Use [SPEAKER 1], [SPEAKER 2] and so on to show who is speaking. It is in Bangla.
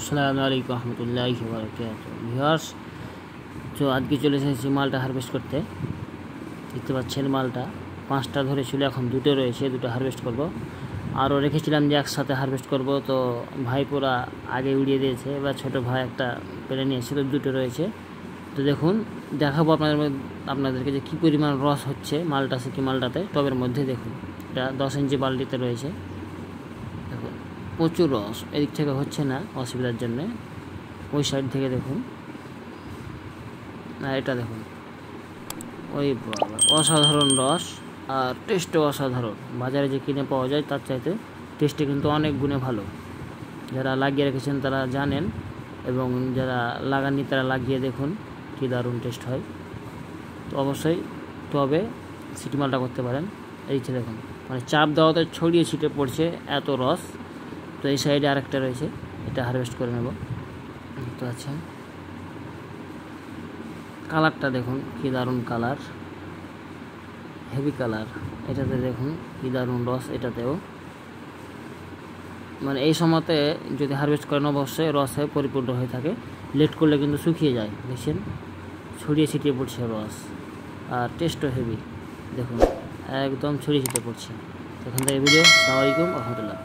[SPEAKER 1] আসসালামু আলাইকুম রহমতুল্লাহি ওয়া বারাকাতুহু। ভিউয়ার্স, তো আজকে চলে এসেছি মালটা হারভেস্ট করতে। দেখতে পাচ্ছেন মালটা 5টা ধরেছিল, এখন 2টো রয়েছে, 2টো হারভেস্ট করব। আরও রেখেছিলাম যে একসাথে হারভেস্ট করব, তো ভাইপোরা আগে উড়িয়ে দিয়েছে। এবার ছোটো ভাই একটা পেরে নিয়েছে, তো 2টো রয়েছে। তো দেখুন, দেখাবো আপনাদেরকে যে কী পরিমাণ রস হচ্ছে মালটা কি মালটাতে। টবের মধ্যে দেখুন, এটা 10 ইঞ্চি বালতিতে রয়েছে। দেখুন প্রচুর রস, এদিক থেকে হচ্ছে না অসুবিধার জন্যে, ওই সাইড থেকে দেখুন। আর এটা দেখুন, ওই অসাধারণ রস, আর টেস্টও অসাধারণ। বাজারে যে কিনে পাওয়া যায় তার চাইতে টেস্টে কিন্তু অনেক গুণে ভালো। যারা লাগিয়ে রেখেছেন তারা জানেন, এবং যারা লাগাননি তারা লাগিয়ে দেখুন কী দারুণ টেস্ট হয়। তো অবশ্যই টবে সিটি মালটা করতে পারেন। এই যে দেখুন, মানে চাপ দেওয়াতে ছড়িয়ে ছিটে পড়ছে এত রস। তো এই সাইডে আরেকটা রয়েছে, এটা হারভেস্ট করে নেব। তো আচ্ছা, কালারটা দেখুন কী দারুণ কালার, হেভি কালার। এটাতে দেখুন কী দারুণ রস, এটাতেও। মানে এই সময়তে যদি হারভেস্ট করেন অবশ্যই রসে পরিপূর্ণ হয়ে থাকে। লেট করলে কিন্তু শুকিয়ে যায়। দেখছেন, ছড়িয়ে ছিটিয়ে পড়ছে রস, আর টেস্টও হেভি। দেখুন একদম ছড়িয়ে ছিটিয়ে পড়ছে। এখান থেকে ভিডিও। আসসালামু আলাইকুম রহমতুল্লাহ।